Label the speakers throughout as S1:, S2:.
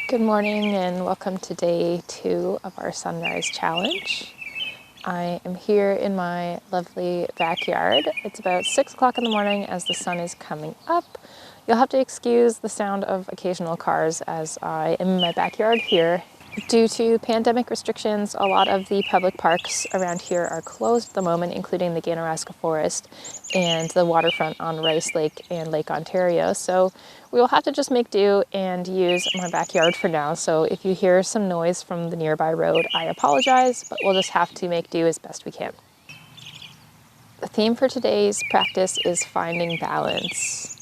S1: Good morning and welcome to day 2 of our sunrise challenge. I am here in my lovely backyard. It's about 6 o'clock in the morning as the sun is coming up. You'll have to excuse the sound of occasional cars as I am in my backyard here. Due to pandemic restrictions, a lot of the public parks around here are closed at the moment, including the YogaNaraska forest and the waterfront on Rice Lake and Lake Ontario. So we will have to just make do and use my backyard for now. So if you hear some noise from the nearby road, I apologize, but we'll just have to make do as best we can. The theme for today's practice is finding balance.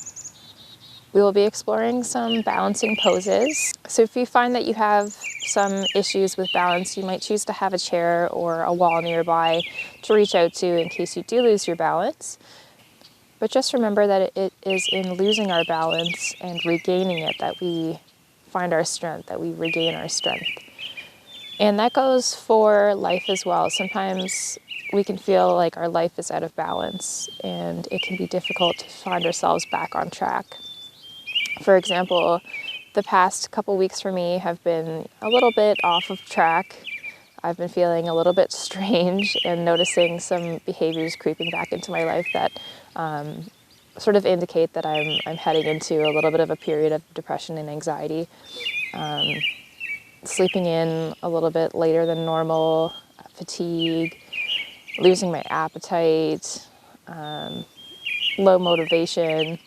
S1: We will be exploring some balancing poses. So if you find that you have some issues with balance, you might choose to have a chair or a wall nearby to reach out to in case you do lose your balance. But just remember that it is in losing our balance and regaining it that we find our strength, that we regain our strength. And that goes for life as well. Sometimes we can feel like our life is out of balance and it can be difficult to find ourselves back on track. For example, the past couple weeks for me have been a little bit off of track. I've been feeling a little bit strange and noticing some behaviors creeping back into my life that sort of indicate that I'm heading into a little bit of a period of depression and anxiety. Sleeping in a little bit later than normal, fatigue, losing my appetite, low motivation.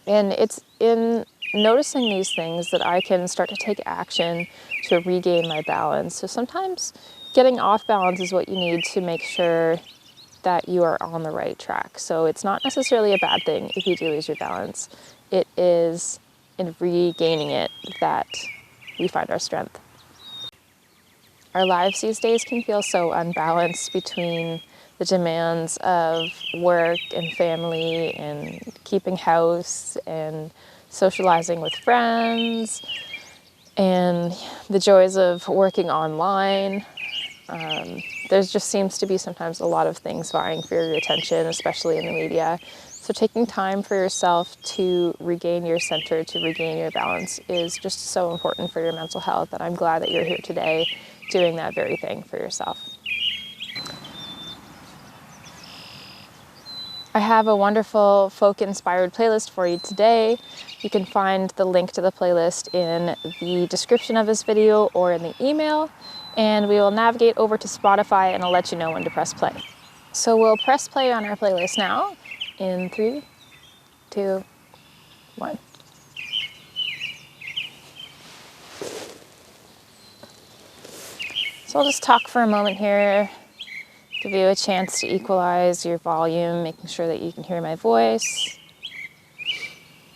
S1: And it's in noticing these things that I can start to take action to regain my balance. So sometimes getting off balance is what you need to make sure that you are on the right track. So it's not necessarily a bad thing if you do lose your balance. It is in regaining it that we find our strength. Our lives these days can feel so unbalanced between the demands of work and family and keeping house and socializing with friends and the joys of working online. There just seems to be sometimes a lot of things vying for your attention, especially in the media. So taking time for yourself to regain your center, to regain your balance is just so important for your mental health, and I'm glad that you're here today doing that very thing for yourself. I have a wonderful folk-inspired playlist for you today. You can find the link to the playlist in the description of this video or in the email, and we will navigate over to Spotify and I'll let you know when to press play. So we'll press play on our playlist now in 3, 2, 1. So I'll just talk for a moment here. Give you a chance to equalize your volume, making sure that you can hear my voice.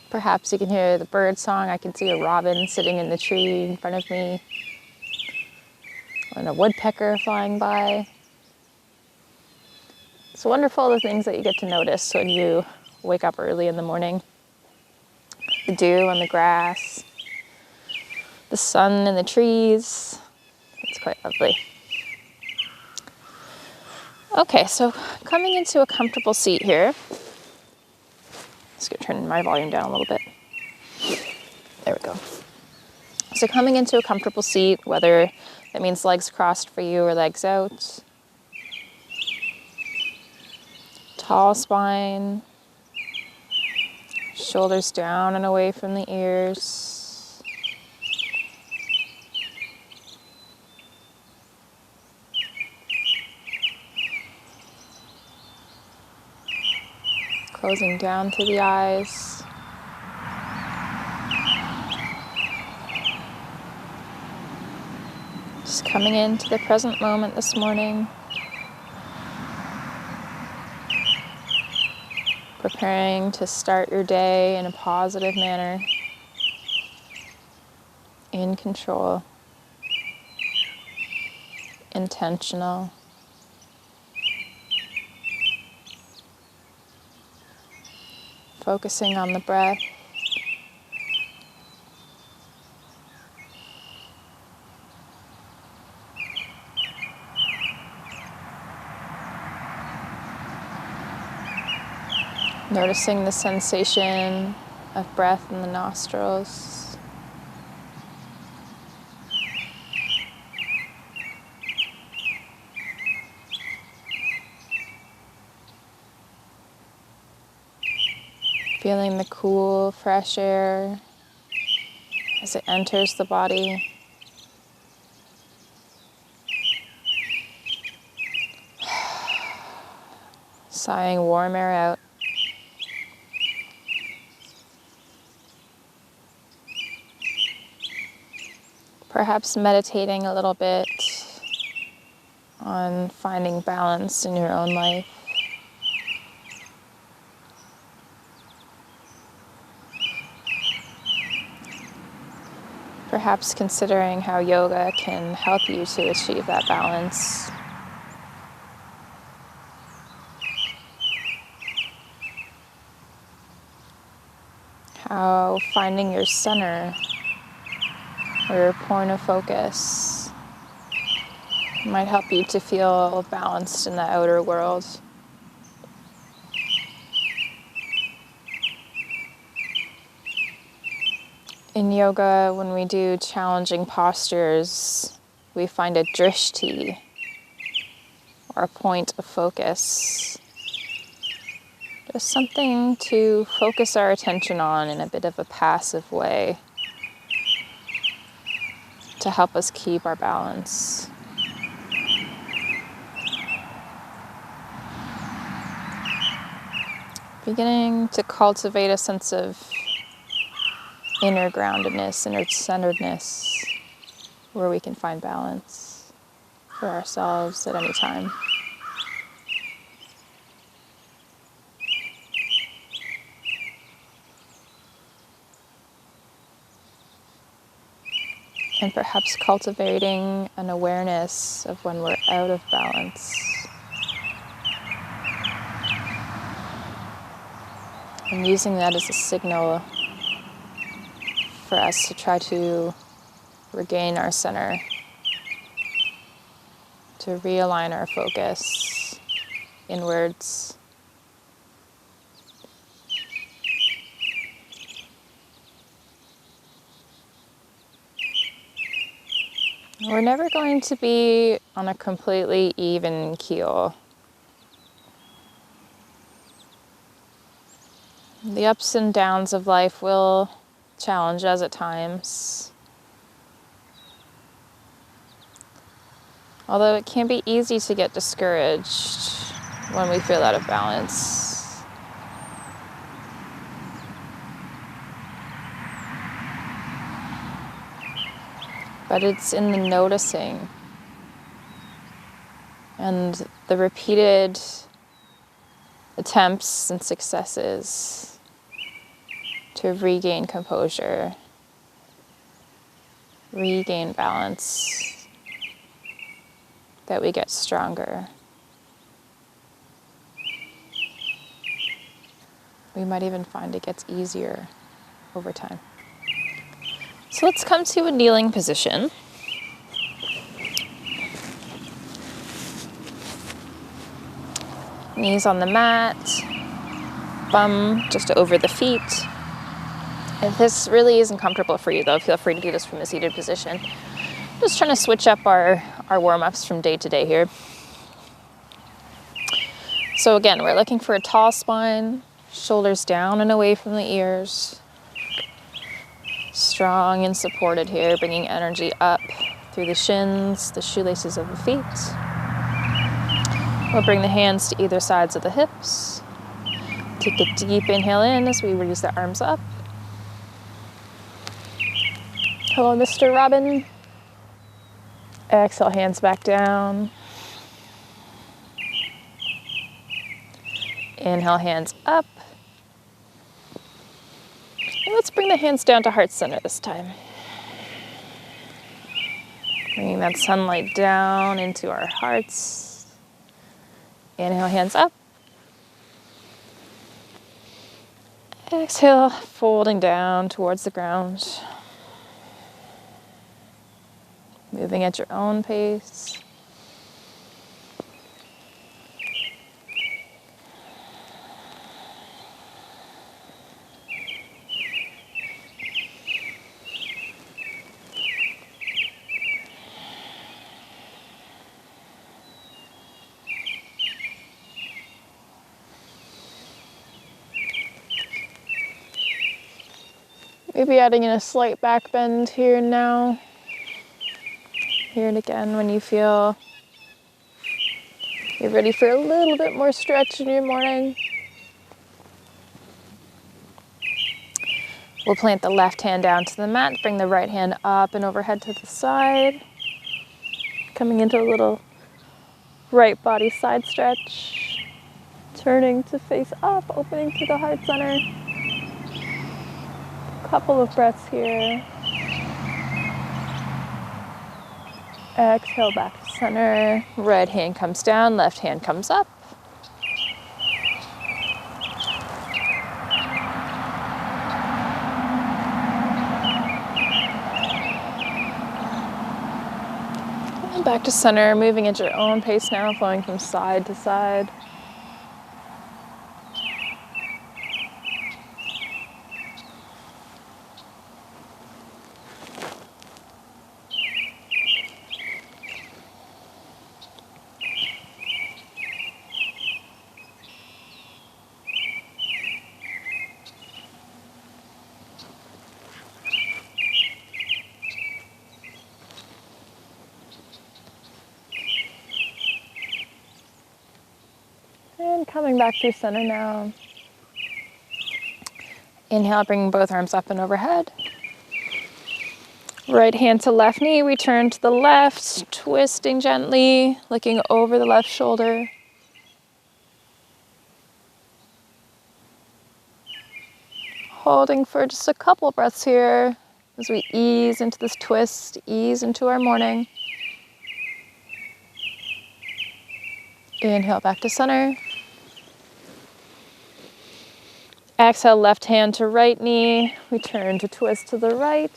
S1: Perhaps you can hear the bird song. I can see a robin sitting in the tree in front of me, and a woodpecker flying by. It's wonderful the things that you get to notice when you wake up early in the morning. The dew on the grass, the sun in the trees. It's quite lovely. Okay, so coming into a comfortable seat here. Just gonna turn my volume down a little bit. There we go. So coming into a comfortable seat, whether that means legs crossed for you or legs out. Tall spine. Shoulders down and away from the ears. Closing down through the eyes. Just coming into the present moment this morning. Preparing to start your day in a positive manner. In control. Intentional. Focusing on the breath. Noticing the sensation of breath in the nostrils. Feeling the cool, fresh air as it enters the body. Sighing warm air out. Perhaps meditating a little bit on finding balance in your own life. Perhaps considering how yoga can help you to achieve that balance. How finding your center or your point of focus might help you to feel balanced in the outer world. In yoga, when we do challenging postures, we find a drishti, or a point of focus. Just something to focus our attention on in a bit of a passive way to help us keep our balance. Beginning to cultivate a sense of inner groundedness, inner centeredness, where we can find balance for ourselves at any time. And perhaps cultivating an awareness of when we're out of balance. And using that as a signal for us to try to regain our center, to realign our focus inwards. We're never going to be on a completely even keel. The ups and downs of life will challenge us at times. Although it can be easy to get discouraged when we feel out of balance. But it's in the noticing and the repeated attempts and successes to regain composure, regain balance, that we get stronger. We might even find it gets easier over time. So let's come to a kneeling position. Knees on the mat, bum just over the feet. If this really isn't comfortable for you though, feel free to do this from a seated position. Just trying to switch up our warm-ups from day to day here. So again, we're looking for a tall spine, shoulders down and away from the ears. Strong and supported here, bringing energy up through the shins, the shoelaces of the feet. We'll bring the hands to either sides of the hips. Take a deep inhale in as we raise the arms up. Hello, Mr. Robin. Exhale, hands back down. Inhale, hands up. And let's bring the hands down to heart center this time. Bringing that sunlight down into our hearts. Inhale, hands up. Exhale, folding down towards the ground. Moving at your own pace. Maybe adding in a slight back bend here and now. Here and again when you feel you're ready for a little bit more stretch in your morning. We'll plant the left hand down to the mat, bring the right hand up and overhead to the side. Coming into a little right body side stretch. Turning to face up, opening to the heart center. Couple of breaths here. Exhale back to center. Right hand comes down, left hand comes up. And back to center, moving at your own pace now, flowing from side to side. And coming back through center now. Inhale, bringing both arms up and overhead. Right hand to left knee, we turn to the left, twisting gently, looking over the left shoulder. Holding for just a couple breaths here as we ease into this twist, ease into our morning. Inhale back to center. Exhale, left hand to right knee. We turn to twist to the right,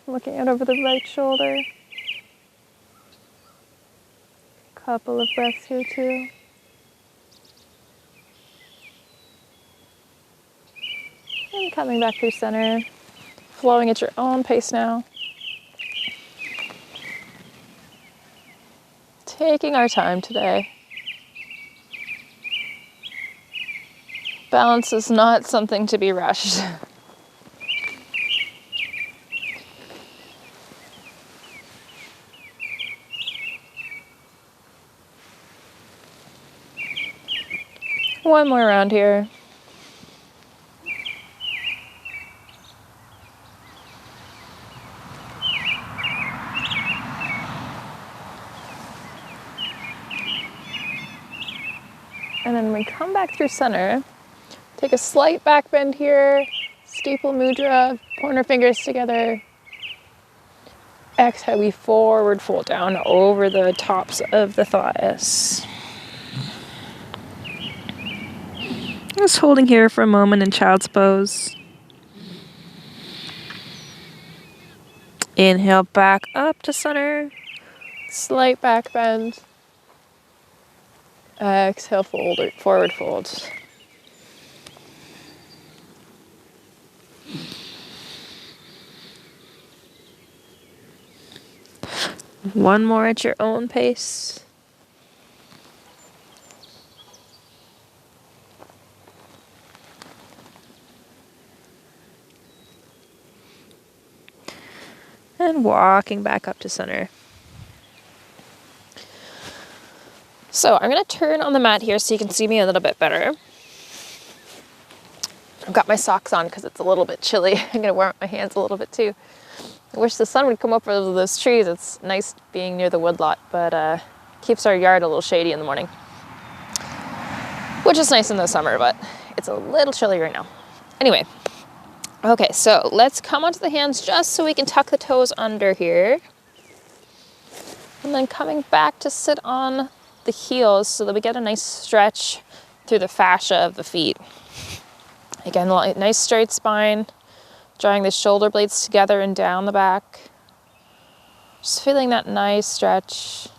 S1: looking out over the right shoulder. Couple of breaths here too. And coming back through center, flowing at your own pace now. Taking our time today. Balance is not something to be rushed. One more round here. And then we come back through center. Take a slight back bend here, steeple mudra, pointer fingers together. Exhale, we forward fold down over the tops of the thighs. Just holding here for a moment in child's pose. Inhale back up to center, slight back bend. Exhale, forward fold. One more at your own pace. And walking back up to center. So I'm going to turn on the mat here so you can see me a little bit better. I've got my socks on because it's a little bit chilly. I'm going to warm up my hands a little bit too. I wish the sun would come up over those trees. It's nice being near the woodlot, but keeps our yard a little shady in the morning. Which is nice in the summer, but it's a little chilly right now. Anyway, okay, so let's come onto the hands just so we can tuck the toes under here. And then coming back to sit on the heels so that we get a nice stretch through the fascia of the feet. Again, nice straight spine, drawing the shoulder blades together and down the back. Just feeling that nice stretch.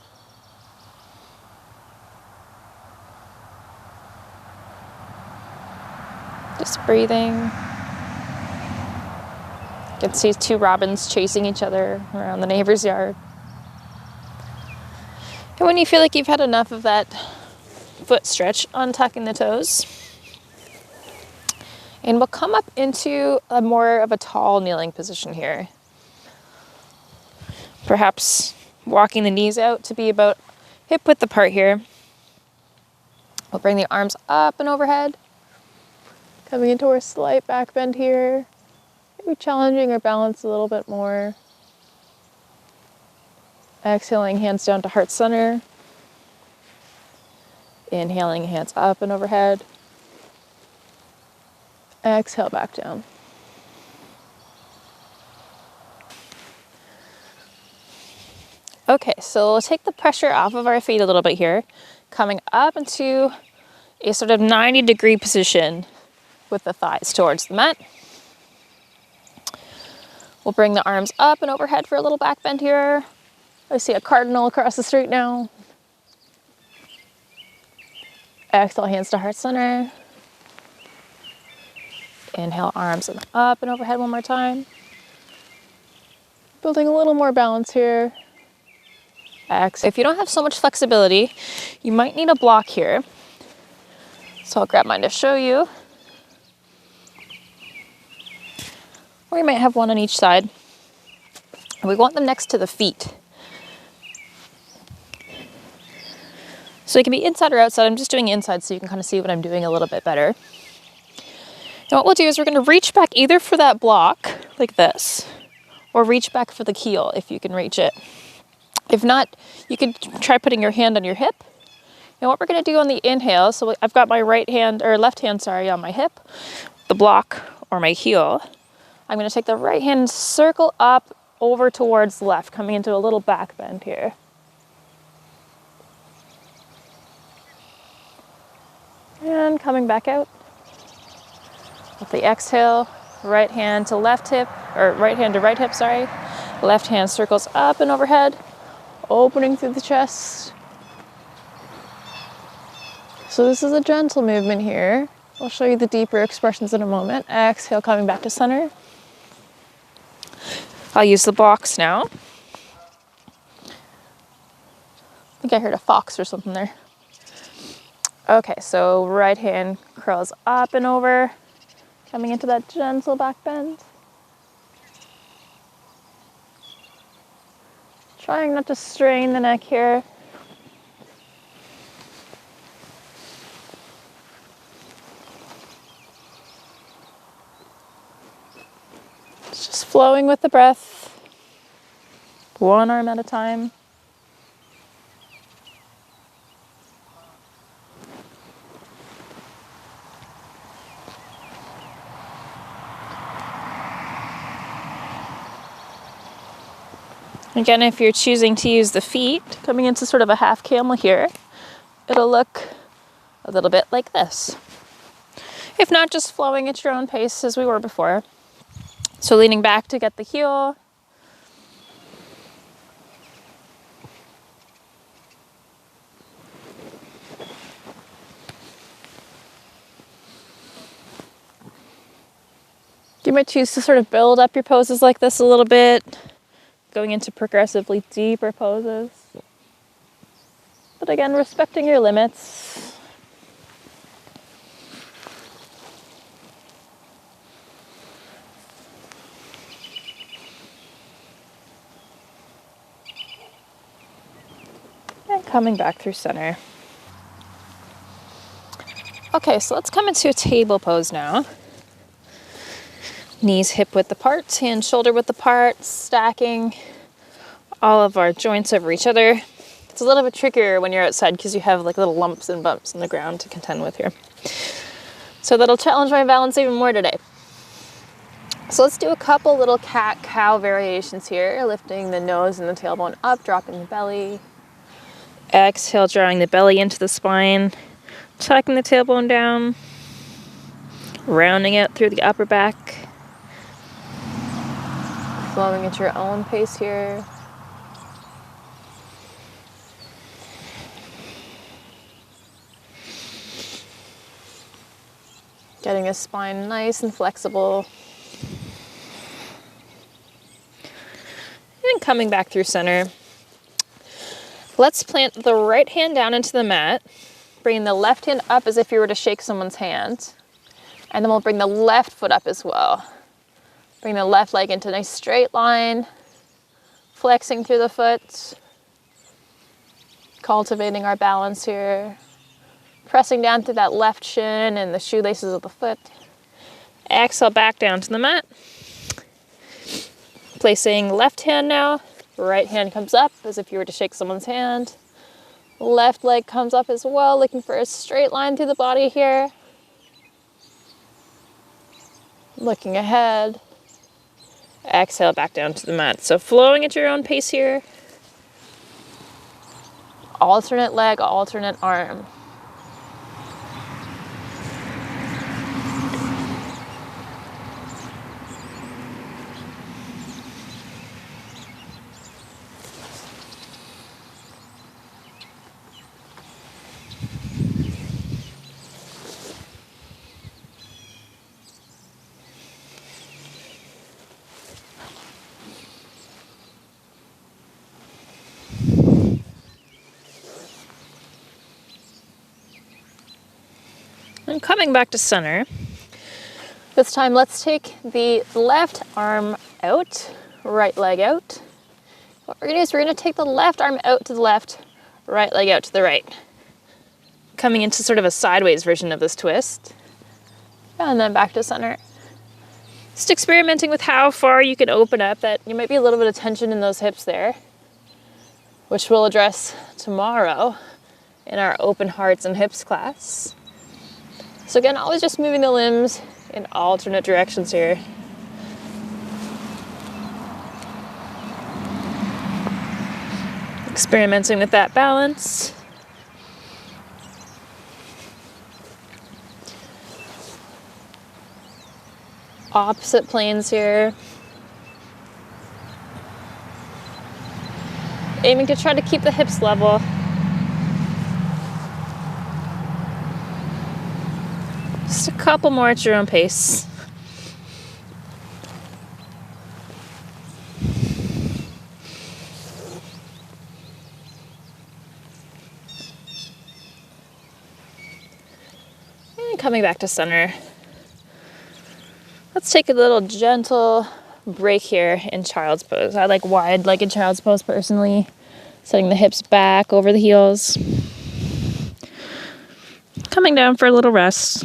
S1: Just breathing. You can see two robins chasing each other around the neighbor's yard. And when you feel like you've had enough of that foot stretch, untucking the toes. And we'll come up into a more of a tall kneeling position here. Perhaps walking the knees out to be about hip width apart here. We'll bring the arms up and overhead. Coming into our slight back bend here. Maybe challenging our balance a little bit more. Exhaling, hands down to heart center. Inhaling, hands up and overhead. Exhale, back down. Okay, so we'll take the pressure off of our feet a little bit here, coming up into a sort of 90-degree position with the thighs towards the mat. We'll bring the arms up and overhead for a little back bend here. I see a cardinal across the street now. Exhale, hands to heart center. Inhale, arms up and overhead one more time. Building a little more balance here. Exhale. If you don't have so much flexibility, you might need a block here. So I'll grab mine to show you. Or you might have one on each side. And we want them next to the feet. So it can be inside or outside. I'm just doing inside so you can kind of see what I'm doing a little bit better. And what we'll do is we're going to reach back either for that block, like this, or reach back for the heel if you can reach it. If not, you can try putting your hand on your hip. And what we're going to do on the inhale, so I've got my right hand, or left hand, sorry, on my hip, the block or my heel. I'm going to take the right hand, circle up over towards left, coming into a little back bend here. And coming back out. With the exhale, right hand to left hip, or right hand to right hip, sorry. Left hand circles up and overhead, opening through the chest. So this is a gentle movement here. I'll show you the deeper expressions in a moment. Exhale, coming back to center. I'll use the blocks now. I think I heard a fox or something there. Okay, so right hand curls up and over, coming into that gentle back bend. Trying not to strain the neck here. It's just flowing with the breath, one arm at a time. Again, if you're choosing to use the feet, coming into sort of a half camel here, it'll look a little bit like this. If not, just flowing at your own pace as we were before. So leaning back to get the heel. You might choose to sort of build up your poses like this a little bit, going into progressively deeper poses. But again, respecting your limits. And coming back through center. Okay, so let's come into a table pose now. Knees hip width apart, hands shoulder width apart, stacking all of our joints over each other. It's a little bit trickier when you're outside because you have like little lumps and bumps in the ground to contend with here. So that'll challenge my balance even more today. So let's do a couple little cat-cow variations here, lifting the nose and the tailbone up, dropping the belly. Exhale, drawing the belly into the spine, tucking the tailbone down, rounding out through the upper back. Flowing at your own pace here. Getting the spine nice and flexible. And coming back through center. Let's plant the right hand down into the mat, bringing the left hand up as if you were to shake someone's hand. And then we'll bring the left foot up as well. Bring the left leg into a nice straight line, flexing through the foot, cultivating our balance here, pressing down through that left shin and the shoelaces of the foot. Exhale back down to the mat. Placing left hand now, right hand comes up as if you were to shake someone's hand. Left leg comes up as well, looking for a straight line through the body here. Looking ahead. Exhale back down to the mat. So flowing at your own pace here. Alternate leg, alternate arm. And coming back to center, this time let's take the left arm out, right leg out. What we're gonna do is we're gonna take the left arm out to the left, right leg out to the right. Coming into sort of a sideways version of this twist. And then back to center. Just experimenting with how far you can open up. That you might be a little bit of tension in those hips there, which we'll address tomorrow in our open hearts and hips class. So again, always just moving the limbs in alternate directions here. Experimenting with that balance. Opposite planes here. Aiming to try to keep the hips level. Just a couple more at your own pace. And coming back to center. Let's take a little gentle break here in child's pose. I like wide-legged child's pose personally. Setting the hips back over the heels. Coming down for a little rest.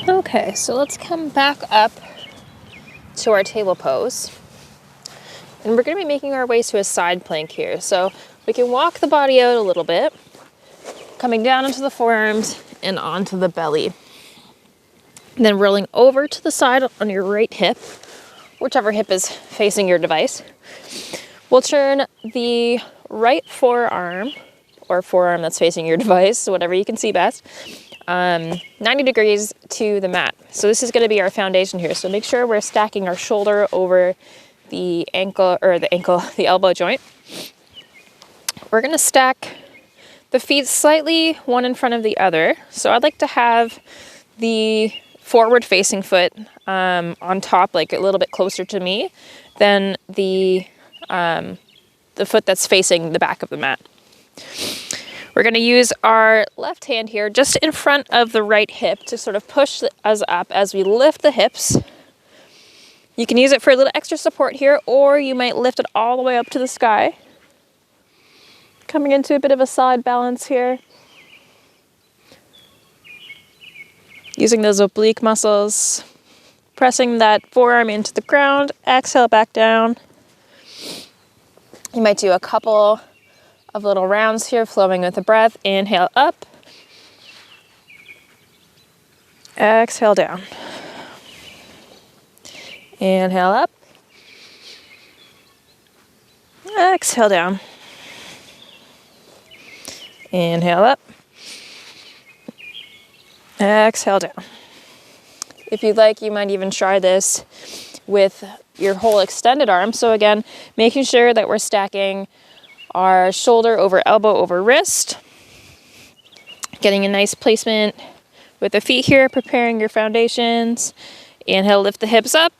S1: Okay, so let's come back up to our table pose. And we're going to be making our way to a side plank here. So we can walk the body out a little bit, coming down into the forearms and onto the belly. And then rolling over to the side on your right hip, whichever hip is facing your device. We'll turn the right forearm, or forearm that's facing your device, whatever you can see best, 90 degrees to the mat. So this is going to be our foundation here. So make sure we're stacking our shoulder over the ankle, the elbow joint. We're going to stack the feet slightly one in front of the other. So I'd like to have the forward facing foot on top, like a little bit closer to me than the foot that's facing the back of the mat. We're going to use our left hand here just in front of the right hip to sort of push us up as we lift the hips. You can use it for a little extra support here, or you might lift it all the way up to the sky. Coming into a bit of a side balance here. Using those oblique muscles. Pressing that forearm into the ground. Exhale back down. You might do a couple of little rounds here, flowing with the breath. Inhale up. Exhale down. Inhale up. Exhale down. Inhale up. Exhale down. If you'd like, you might even try this with your whole extended arm. So again, making sure that we're stacking our shoulder over elbow over wrist. Getting a nice placement with the feet here, preparing your foundations. Inhale, lift the hips up.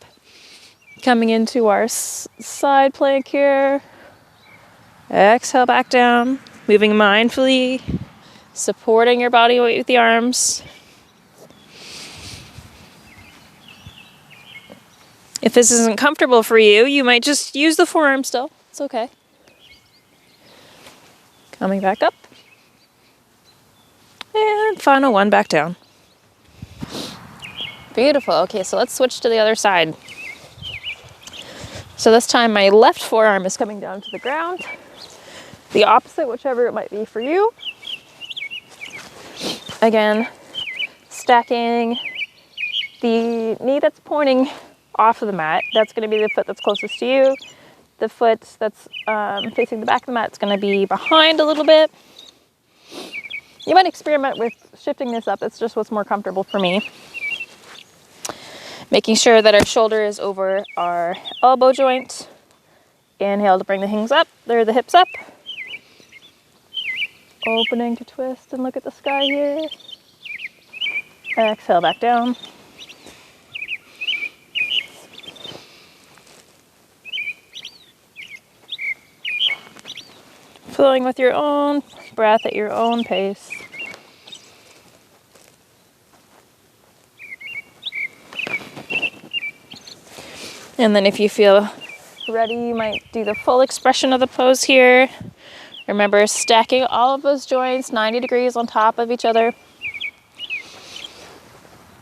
S1: Coming into our side plank here. Exhale, back down. Moving mindfully, supporting your body weight with the arms. If this isn't comfortable for you, you might just use the forearm still. It's okay. Coming back up. And final one, back down. Beautiful. Okay, so let's switch to the other side. So this time my left forearm is coming down to the ground. The opposite, whichever it might be for you. Again, stacking the knee that's pointing off of the mat. That's going to be the foot that's closest to you. The foot that's facing the back of the mat is going to be behind a little bit. You might experiment with shifting this up. It's just what's more comfortable for me. Making sure that our shoulder is over our elbow joint. Inhale to bring the hips up. Opening to twist and look at the sky here. Exhale, back down. Flowing with your own breath at your own pace. And then if you feel ready, you might do the full expression of the pose here. Remember, stacking all of those joints 90 degrees on top of each other.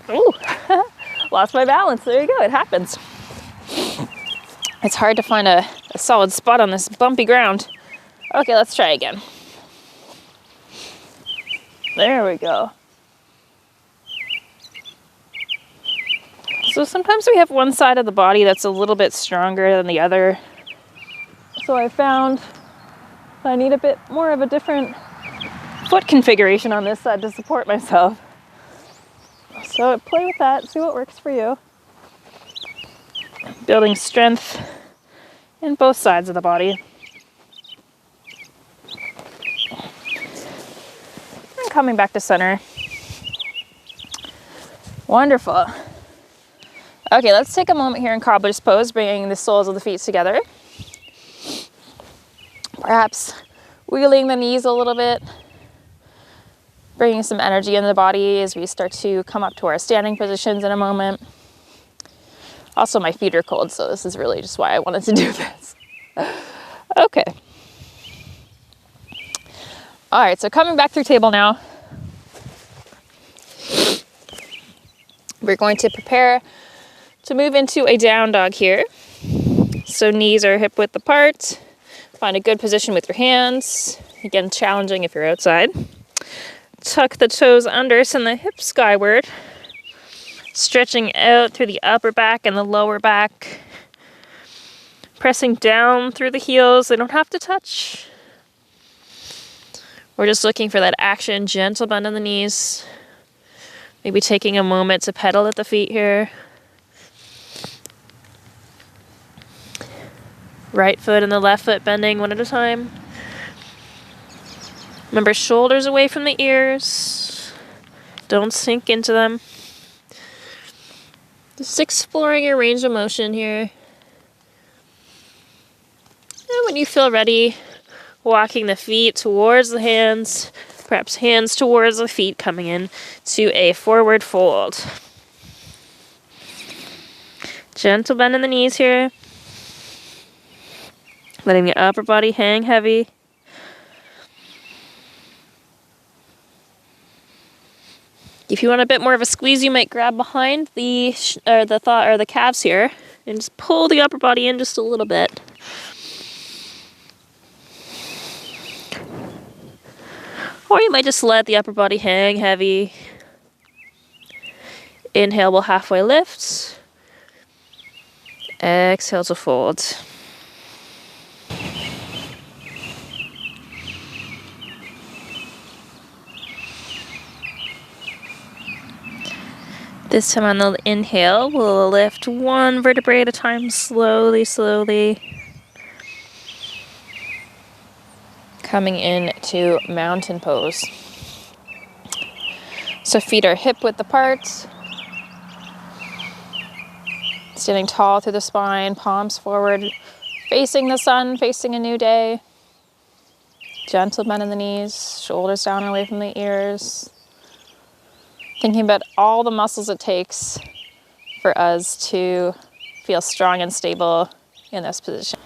S1: Ooh, lost my balance. There you go, it happens. It's hard to find a solid spot on this bumpy ground. Okay, let's try again. There we go. So sometimes we have one side of the body that's a little bit stronger than the other. So I found I need a bit more of a different foot configuration on this side to support myself. So play with that, see what works for you. Building strength in both sides of the body. And coming back to center. Wonderful. Okay, let's take a moment here in cobbler's pose, bringing the soles of the feet together. Perhaps wheeling the knees a little bit, bringing some energy in the body as we start to come up to our standing positions in a moment. Also, my feet are cold, so this is really just why I wanted to do this. Okay. All right, so coming back through table now. We're going to prepare to move into a down dog here. So knees are hip width apart. Find a good position with your hands. Again, challenging if you're outside. Tuck the toes under, send the hips skyward. Stretching out through the upper back and the lower back. Pressing down through the heels. They don't have to touch. We're just looking for that action, gentle bend in the knees. Maybe taking a moment to pedal at the feet here. Right foot and the left foot bending one at a time. Remember, shoulders away from the ears. Don't sink into them. Just exploring your range of motion here. And when you feel ready, walking the feet towards the hands, perhaps hands towards the feet, coming in to a forward fold. Gentle bend in the knees here. Letting the upper body hang heavy. If you want a bit more of a squeeze, you might grab behind the calves here and just pull the upper body in just a little bit. Or you might just let the upper body hang heavy. Inhale, we'll halfway lift. Exhale to fold. This time on the inhale, we'll lift one vertebrae at a time, slowly, slowly. Coming into mountain pose. So feet are hip width apart. Standing tall through the spine, palms forward, facing the sun, facing a new day. Gentle bend in the knees, shoulders down and away from the ears. Thinking about all the muscles it takes for us to feel strong and stable in this position.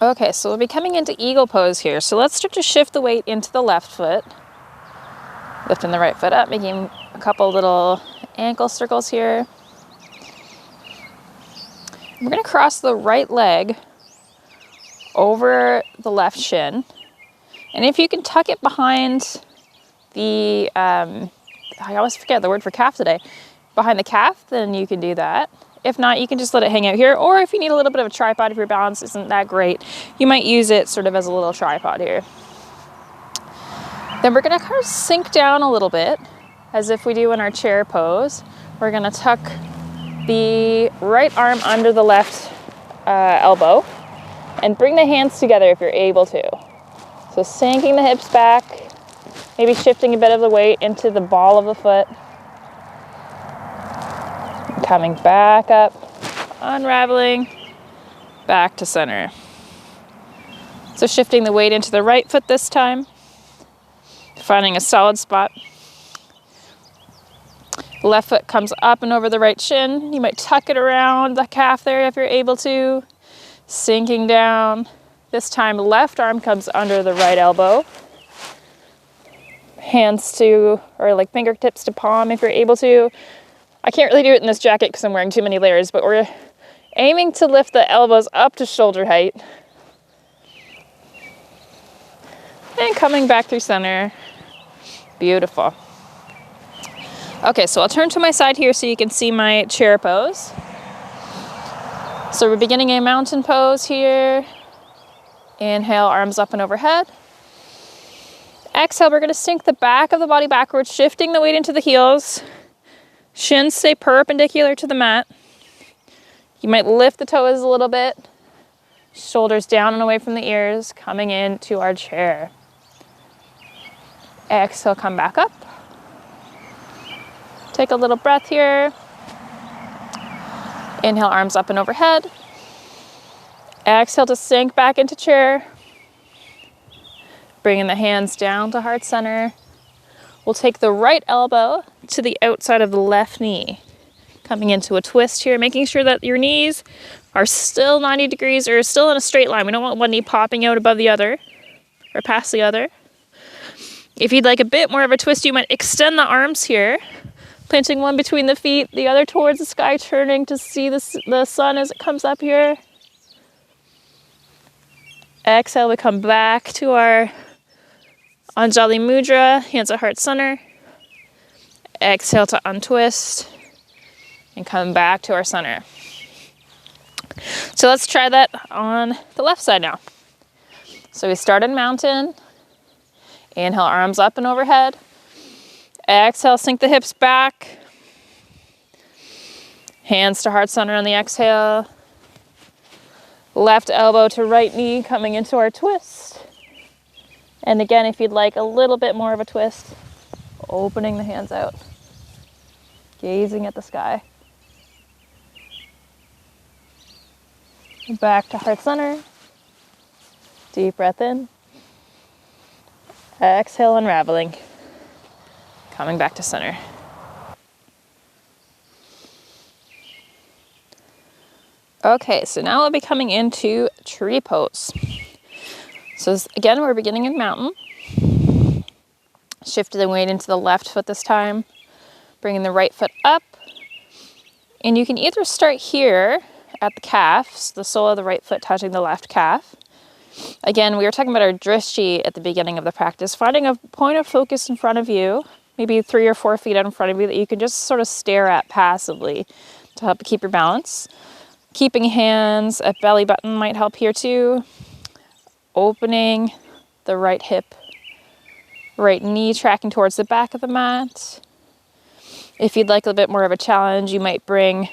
S1: Okay, so we'll be coming into eagle pose here. So let's start to shift the weight into the left foot. Lifting the right foot up, making a couple little ankle circles here. We're going to cross the right leg over the left shin. And if you can tuck it behind the, I always forget the word for calf today, behind the calf, then you can do that. If not, you can just let it hang out here. Or if you need a little bit of a tripod, if your balance isn't that great, you might use it sort of as a little tripod here. Then we're going to kind of sink down a little bit, as if we do in our chair pose. We're going to tuck the right arm under the left elbow and bring the hands together if you're able to. So sinking the hips back, maybe shifting a bit of the weight into the ball of the foot. Coming back up, unraveling, back to center. So shifting the weight into the right foot this time, finding a solid spot. Left foot comes up and over the right shin. You might tuck it around the calf there if you're able to. Sinking down. This time left arm comes under the right elbow. Hands to, or like fingertips to palm if you're able to. I can't really do it in this jacket because I'm wearing too many layers, but we're aiming to lift the elbows up to shoulder height. And coming back through center. Beautiful. Okay, so I'll turn to my side here so you can see my chair pose. So we're beginning a mountain pose here. Inhale, arms up and overhead. Exhale, we're going to sink the back of the body backwards, shifting the weight into the heels. Shins stay perpendicular to the mat. You might lift the toes a little bit. Shoulders down and away from the ears, coming into our chair. Exhale, come back up. Take a little breath here. Inhale, arms up and overhead. Exhale to sink back into chair. Bringing the hands down to heart center. We'll take the right elbow to the outside of the left knee. Coming into a twist here, making sure that your knees are still 90 degrees or still in a straight line. We don't want one knee popping out above the other or past the other. If you'd like a bit more of a twist, you might extend the arms here. Planting one between the feet, the other towards the sky, turning to see the sun as it comes up here. Exhale, we come back to our Anjali Mudra, hands at heart center. Exhale to untwist and come back to our center. So let's try that on the left side now. So we started mountain. Inhale, arms up and overhead. Exhale, sink the hips back. Hands to heart center on the exhale. Left elbow to right knee coming into our twist. And again, if you'd like a little bit more of a twist, opening the hands out. Gazing at the sky. Back to heart center. Deep breath in. Exhale, unraveling. Coming back to center. Okay, so now we'll be coming into tree pose. So again, we're beginning in mountain. Shifting the weight into the left foot this time. Bringing the right foot up. And you can either start here at the calves, the sole of the right foot touching the left calf. Again, we were talking about our drishti at the beginning of the practice, finding a point of focus in front of you, maybe 3 or 4 feet out in front of you that you can just sort of stare at passively to help keep your balance. Keeping hands at belly button might help here too. Opening the right hip, right knee tracking towards the back of the mat. If you'd like a bit more of a challenge, you might bring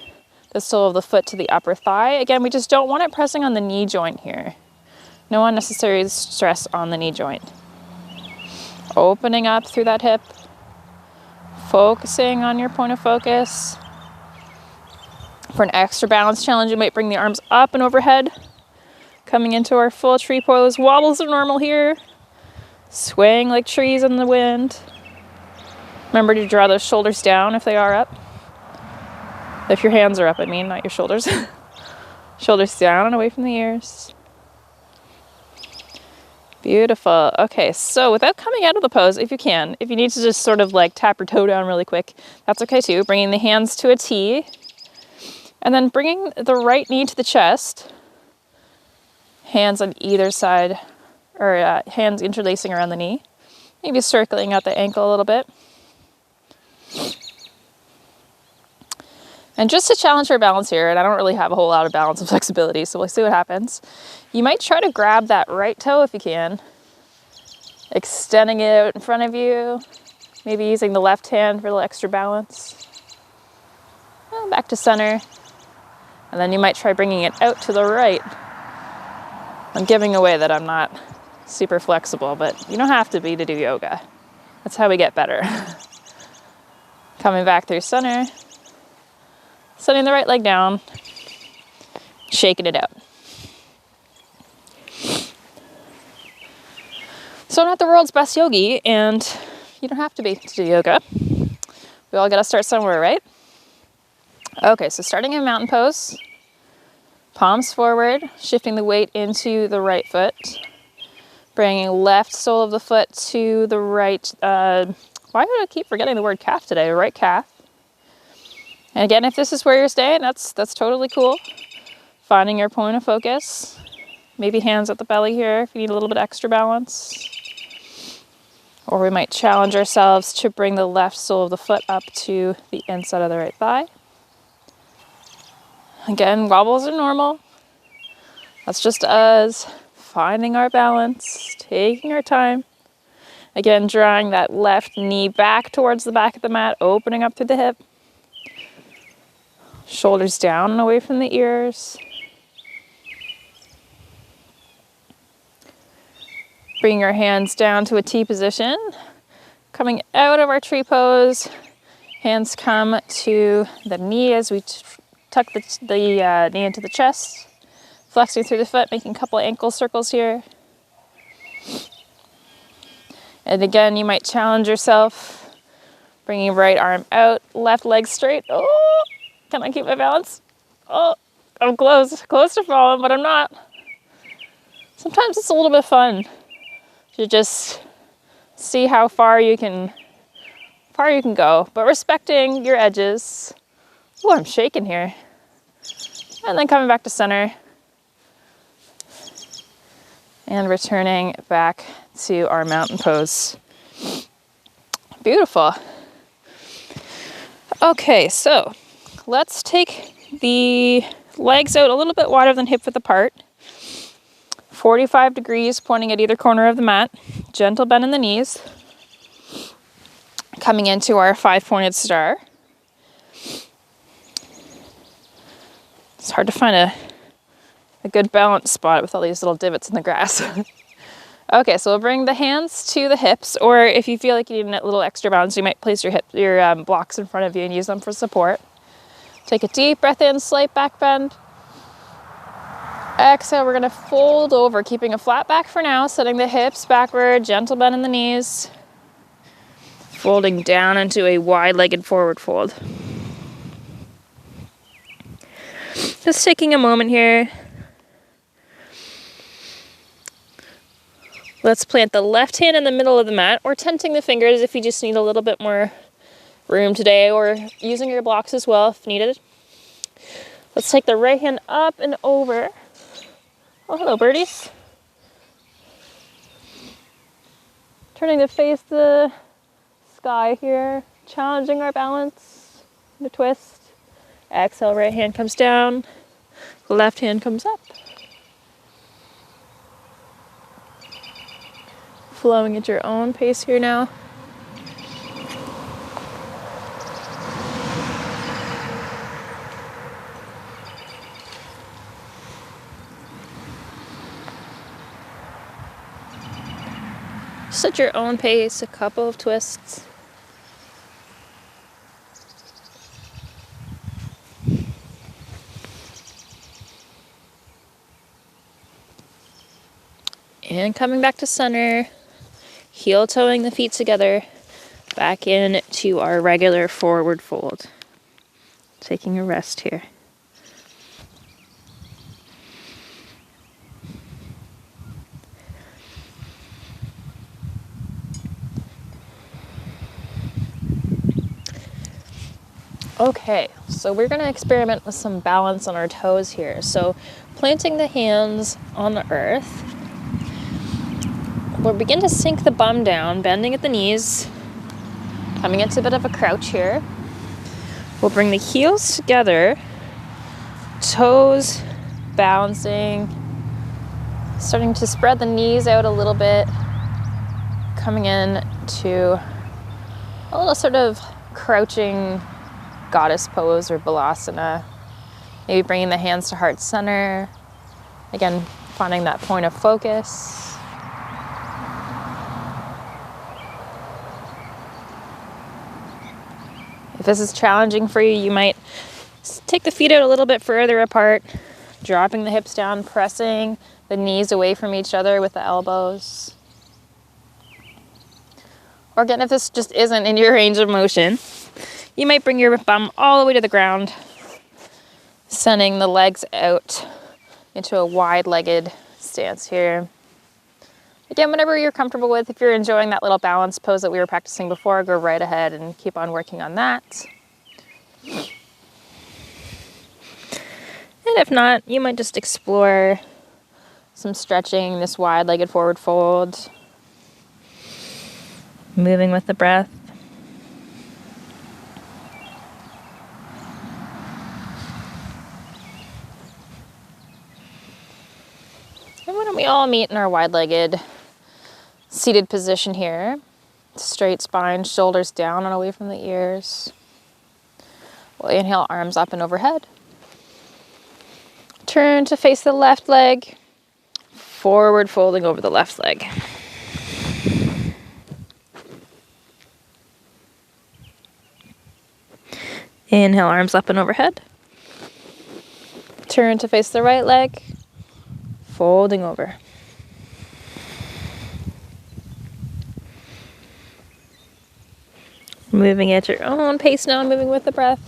S1: the sole of the foot to the upper thigh. Again, we just don't want it pressing on the knee joint here. No unnecessary stress on the knee joint. Opening up through that hip. Focusing on your point of focus. For an extra balance challenge, you might bring the arms up and overhead. Coming into our full tree pose. Wobbles are normal here. Swaying like trees in the wind. Remember to draw those shoulders down if they are up. If your hands are up, I mean, not your shoulders. Shoulders down and away from the ears. Beautiful. Okay, so without coming out of the pose, if you can, if you need to just sort of like tap your toe down really quick, that's okay too. Bringing the hands to a T. And then bringing the right knee to the chest. Hands on either side, or hands interlacing around the knee. Maybe circling out the ankle a little bit. And just to challenge our balance here, and I don't really have a whole lot of balance and flexibility, so we'll see what happens. You might try to grab that right toe if you can. Extending it out in front of you. Maybe using the left hand for a little extra balance. And back to center. And then you might try bringing it out to the right. I'm giving away that I'm not super flexible, but you don't have to be to do yoga. That's how we get better. Coming back through center. Setting the right leg down. Shaking it out. So I'm not the world's best yogi, and you don't have to be to do yoga. We all gotta start somewhere, right? Okay, so starting in mountain pose. Palms forward, shifting the weight into the right foot. Bringing left sole of the foot to the right, why do I keep forgetting the word calf today? Right calf. And again, if this is where you're staying, that's totally cool. Finding your point of focus. Maybe hands at the belly here if you need a little bit extra balance. Or we might challenge ourselves to bring the left sole of the foot up to the inside of the right thigh. Again, wobbles are normal. That's just us finding our balance, taking our time. Again, drawing that left knee back towards the back of the mat, opening up through the hip. Shoulders down and away from the ears. Bring your hands down to a T position. Coming out of our tree pose, hands come to the knee as we tuck the knee into the chest. Flexing through the foot, making a couple of ankle circles here. And again, you might challenge yourself. Bringing right arm out, left leg straight. Oh, can I keep my balance? Oh, I'm close to falling, but I'm not. Sometimes it's a little bit fun to just see how far you can go, but respecting your edges. Oh, I'm shaking here. And then coming back to center. And returning back to our mountain pose. Beautiful. Okay, so let's take the legs out a little bit wider than hip width apart. 45 degrees pointing at either corner of the mat. Gentle bend in the knees. Coming into our 5-pointed star. It's hard to find a good balance spot with all these little divots in the grass. Okay, so we'll bring the hands to the hips, or if you feel like you need a little extra balance, you might place your blocks in front of you and use them for support. Take a deep breath in, slight back bend. Exhale, we're gonna fold over, keeping a flat back for now, setting the hips backward, gentle bend in the knees. Folding down into a wide-legged forward fold. Just taking a moment here. Let's plant the left hand in the middle of the mat, or tenting the fingers if you just need a little bit more room today, or using your blocks as well if needed. Let's take the right hand up and over. Oh, hello, birdies. Turning to face the sky here, challenging our balance. The twist. Exhale, right hand comes down, left hand comes up. Flowing at your own pace here now. Just at your own pace, a couple of twists. And coming back to center, heel toeing the feet together, back in to our regular forward fold. Taking a rest here. Okay, so we're going to experiment with some balance on our toes here. So planting the hands on the earth, we'll begin to sink the bum down, bending at the knees, coming into a bit of a crouch here. We'll bring the heels together, toes balancing, starting to spread the knees out a little bit, coming in to a little sort of crouching goddess pose or balasana. Maybe bringing the hands to heart center. Again, finding that point of focus. If this is challenging for you, you might take the feet out a little bit further apart, dropping the hips down, pressing the knees away from each other with the elbows. Or again, if this just isn't in your range of motion, you might bring your bum all the way to the ground, sending the legs out into a wide-legged stance here. Again, whatever you're comfortable with. If you're enjoying that little balance pose that we were practicing before, go right ahead and keep on working on that. And if not, you might just explore some stretching, this wide-legged forward fold, moving with the breath. And why don't we all meet in our wide-legged seated position here. Straight spine, shoulders down and away from the ears. We'll inhale, arms up and overhead. Turn to face the left leg. Forward folding over the left leg. Inhale, arms up and overhead. Turn to face the right leg. Folding over. Moving at your own pace now, moving with the breath.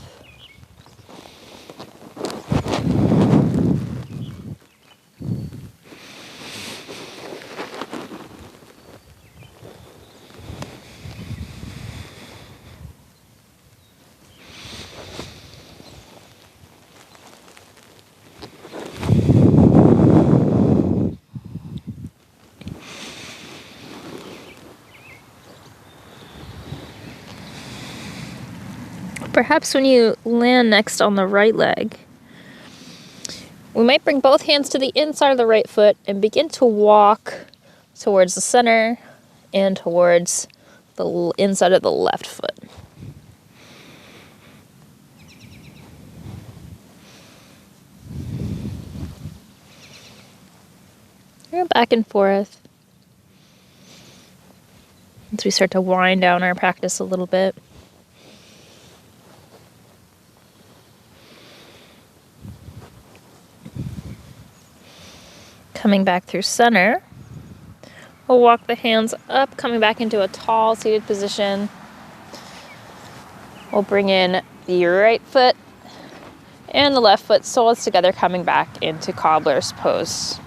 S1: Perhaps when you land next on the right leg, we might bring both hands to the inside of the right foot and begin to walk towards the center and towards the inside of the left foot. Go back and forth as we start to wind down our practice a little bit. Coming back through center, we'll walk the hands up, coming back into a tall seated position. We'll bring in the right foot and the left foot, soles together, coming back into cobbler's pose.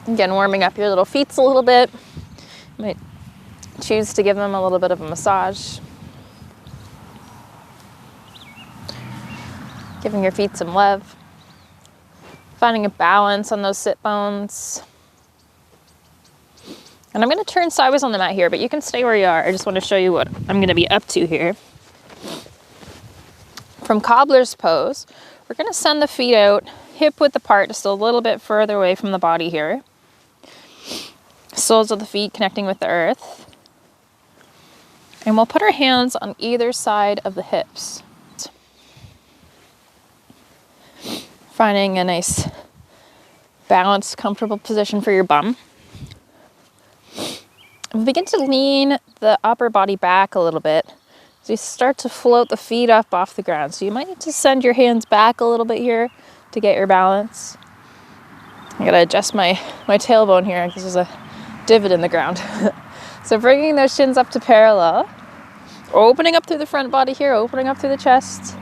S1: Again, warming up your little feet a little bit. You might choose to give them a little bit of a massage. Giving your feet some love. Finding a balance on those sit bones. And I'm going to turn sideways on the mat here, but you can stay where you are. I just want to show you what I'm going to be up to here. From cobbler's pose, we're going to send the feet out, hip width apart, just a little bit further away from the body here. Soles of the feet connecting with the earth. And we'll put our hands on either side of the hips. Finding a nice balanced, comfortable position for your bum. And begin to lean the upper body back a little bit as you start to float the feet up off the ground. So you might need to send your hands back a little bit here to get your balance. I gotta adjust my tailbone here because there's a divot in the ground. So bringing those shins up to parallel, opening up through the front body here, opening up through the chest,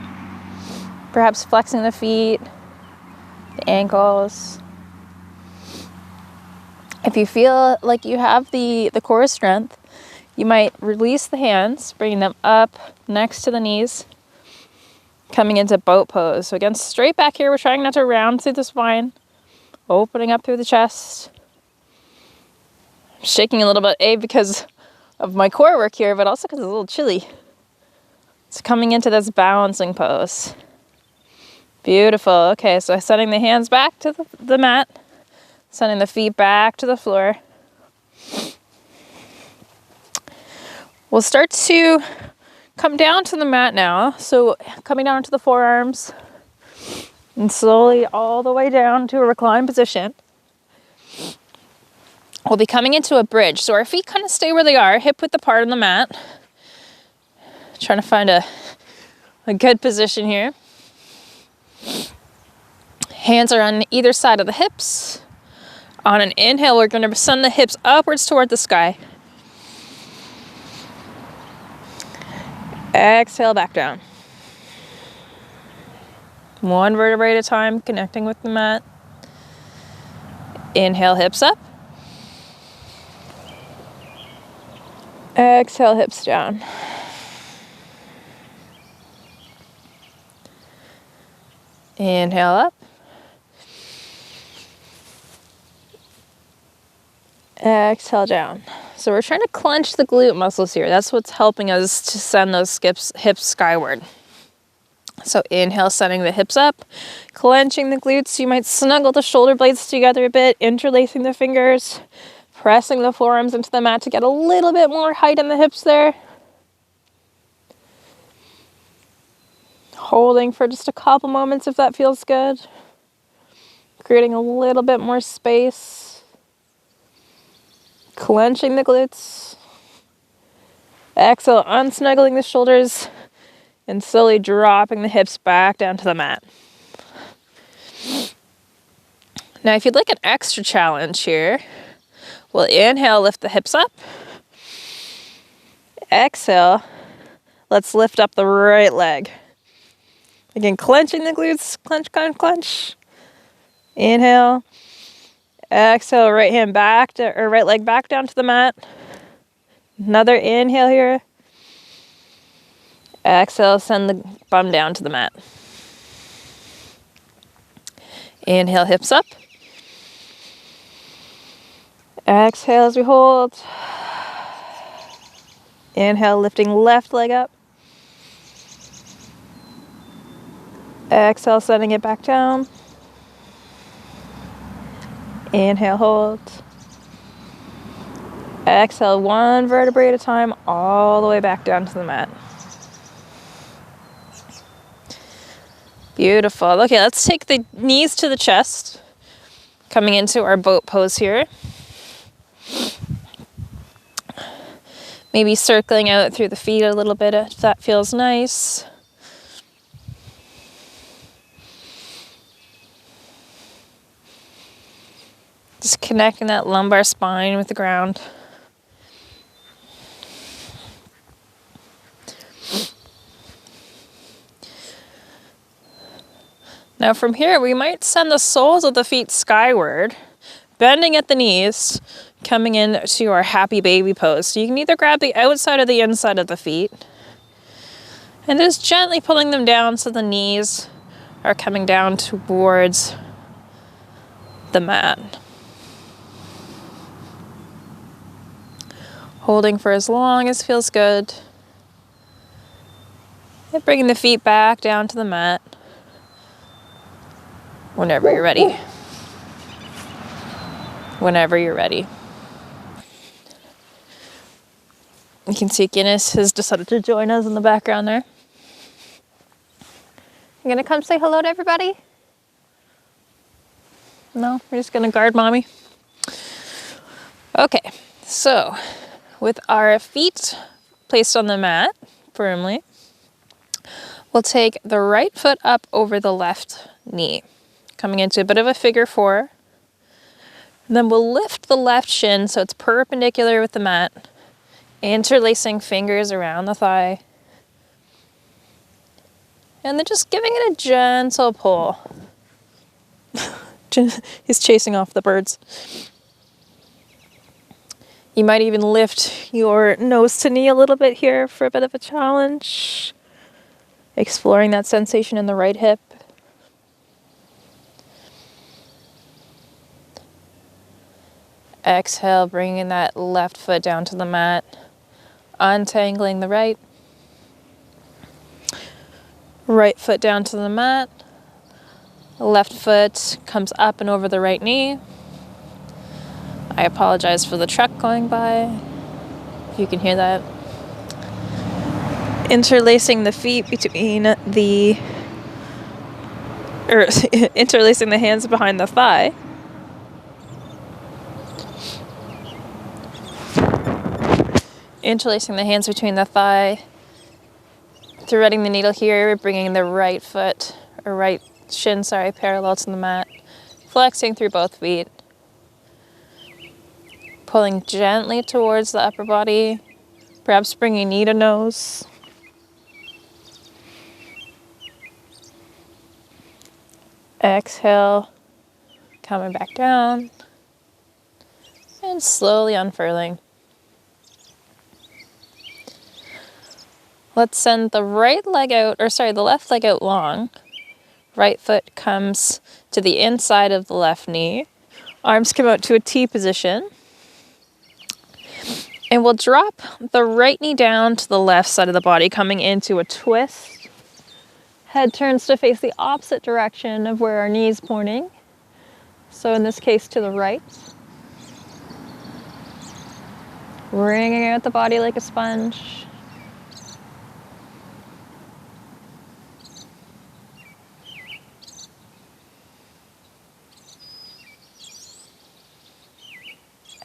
S1: perhaps flexing the feet, the ankles. If you feel like you have the core strength, you might release the hands, bringing them up next to the knees, coming into boat pose. So again, straight back here, we're trying not to round through the spine, opening up through the chest. I'm shaking a little bit, because of my core work here, but also because it's a little chilly. So coming into this balancing pose. Beautiful. Okay, so sending the hands back to the mat, sending the feet back to the floor. We'll start to come down to the mat now. So coming down to the forearms and slowly all the way down to a reclined position. We'll be coming into a bridge. So our feet kind of stay where they are, hip width apart on the mat. Trying to find a good position here. Hands are on either side of the hips. On an inhale, we're going to send the hips upwards toward the sky. Exhale, back down. One vertebrae at a time, connecting with the mat. Inhale, hips up. Exhale, hips down. Inhale up. Exhale down. So we're trying to clench the glute muscles here. That's what's helping us to send those hips skyward. So inhale, sending the hips up, clenching the glutes. You might snuggle the shoulder blades together a bit, interlacing the fingers, pressing the forearms into the mat to get a little bit more height in the hips there. Holding for just a couple moments if that feels good. Creating a little bit more space. Clenching the glutes. Exhale, unsnuggling the shoulders and slowly dropping the hips back down to the mat. Now, if you'd like an extra challenge here, we'll inhale, lift the hips up. Exhale, let's lift up the right leg. Again, clenching the glutes, clench, clench, clench. Inhale. Exhale, right leg back down to the mat. Another inhale here. Exhale, send the bum down to the mat. Inhale, hips up. Exhale as we hold. Inhale, lifting left leg up. Exhale, sending it back down. Inhale, hold. Exhale, one vertebrae at a time, all the way back down to the mat. Beautiful. Okay, let's take the knees to the chest. Coming into our boat pose here. Maybe circling out through the feet a little bit if that feels nice. Just connecting that lumbar spine with the ground. Now from here, we might send the soles of the feet skyward, bending at the knees, coming into our happy baby pose. So you can either grab the outside or the inside of the feet, and just gently pulling them down so the knees are coming down towards the mat. Holding for as long as feels good. And bringing the feet back down to the mat whenever you're ready. Whenever you're ready. You can see Guinness has decided to join us in the background there. You gonna come say hello to everybody? No, we're just gonna guard mommy. Okay, so with our feet placed on the mat firmly, we'll take the right foot up over the left knee, coming into a bit of a figure four. And then we'll lift the left shin so it's perpendicular with the mat, interlacing fingers around the thigh. And then just giving it a gentle pull. He's chasing off the birds. You might even lift your nose to knee a little bit here for a bit of a challenge. Exploring that sensation in the right hip. Exhale, bringing that left foot down to the mat. Untangling the right. Right foot down to the mat. Left foot comes up and over the right knee. I apologize for the truck going by, if you can hear that. Interlacing the feet between interlacing the hands behind the thigh. Interlacing the hands between the thigh. Threading the needle here, bringing the right foot, or right shin, parallel to the mat. Flexing through both feet. Pulling gently towards the upper body, perhaps bringing knee to nose. Exhale, coming back down, and slowly unfurling. Let's send the the left leg out long. Right foot comes to the inside of the left knee. Arms come out to a T position. And we'll drop the right knee down to the left side of the body, coming into a twist. Head turns to face the opposite direction of where our knee is pointing. So in this case, to the right. Wringing out the body like a sponge.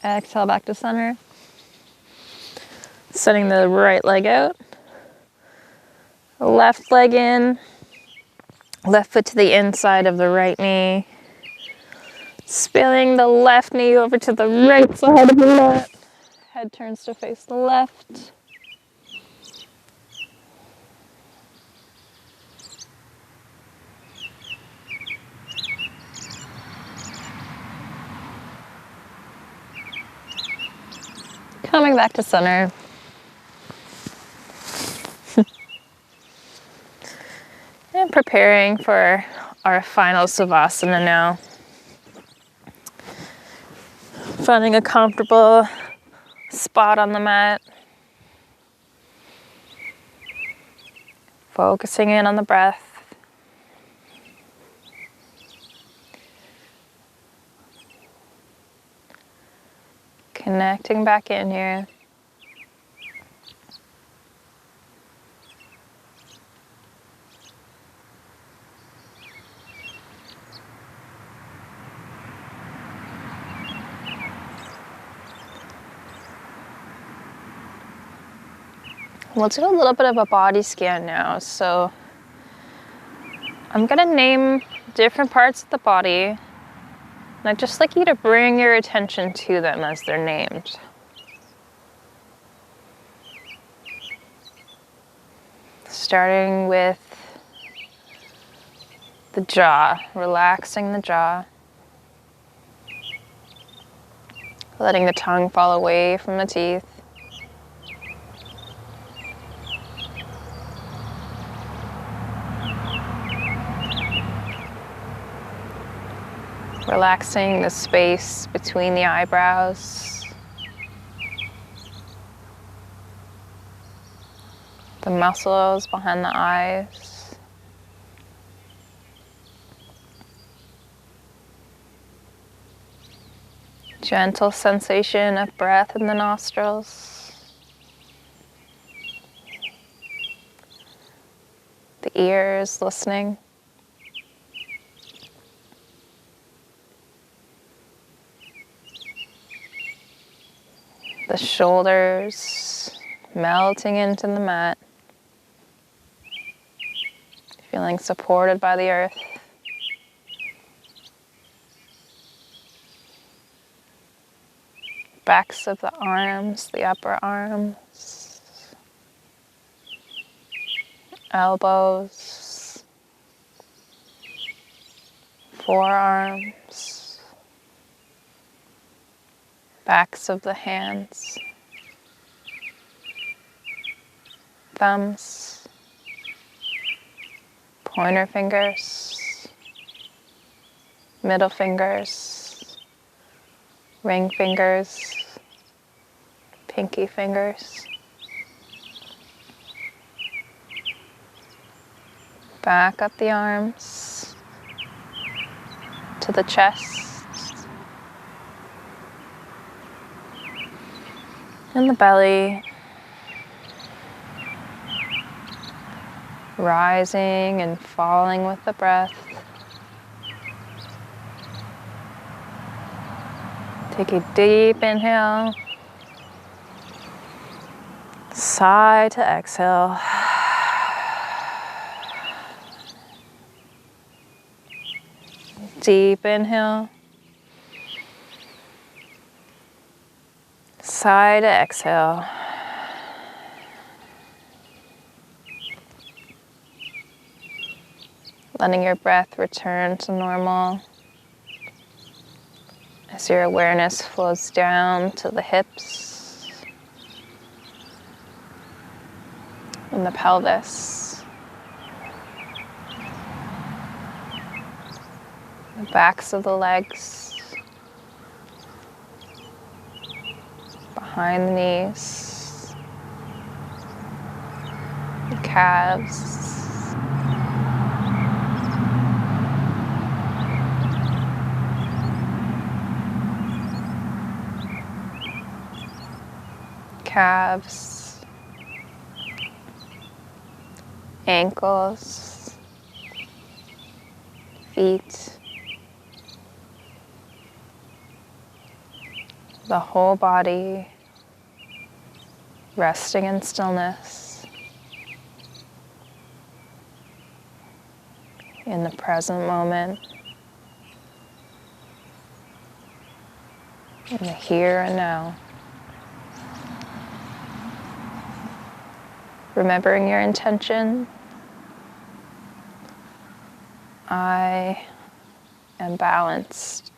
S1: Exhale back to center. Setting the right leg out. Left leg in. Left foot to the inside of the right knee. Spilling the left knee over to the right side of the mat. Head turns to face the left. Coming back to center. And preparing for our final Savasana now. Finding a comfortable spot on the mat. Focusing in on the breath. Connecting back in here. We'll do a little bit of a body scan now. So I'm gonna name different parts of the body. And I'd just like you to bring your attention to them as they're named. Starting with the jaw, relaxing the jaw. Letting the tongue fall away from the teeth. Relaxing the space between the eyebrows. The muscles behind the eyes. Gentle sensation of breath in the nostrils. The ears listening. The shoulders melting into the mat. Feeling supported by the earth. Backs of the arms, the upper arms, elbows, forearms, backs of the hands, thumbs, pointer fingers, middle fingers, ring fingers, pinky fingers, back up the arms to the chest and the belly, rising and falling with the breath. Take a deep inhale, sigh to exhale. Deep inhale, sigh to exhale. Letting your breath return to normal as your awareness flows down to the hips and the pelvis, the backs of the legs, behind the knees, the calves, ankles, feet, the whole body resting in stillness in the present moment, in the here and now. Remembering your intention, I am balanced.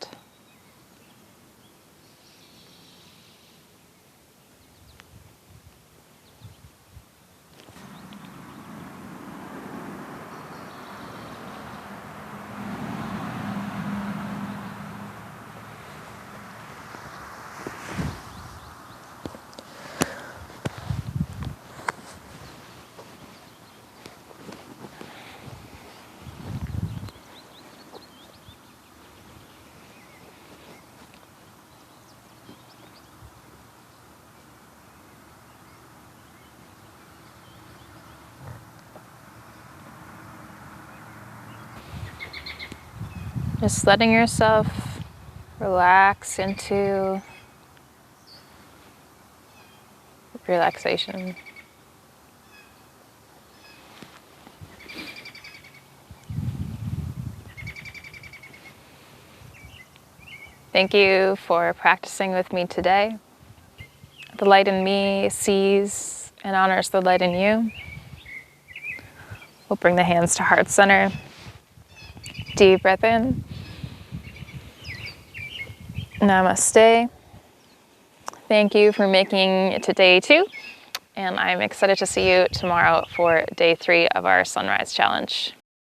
S1: Just letting yourself relax into relaxation. Thank you for practicing with me today. The light in me sees and honors the light in you. We'll bring the hands to heart center. Deep breath in. Namaste. Thank you for making it to day 2. And I'm excited to see you tomorrow for day 3 of our sunrise challenge.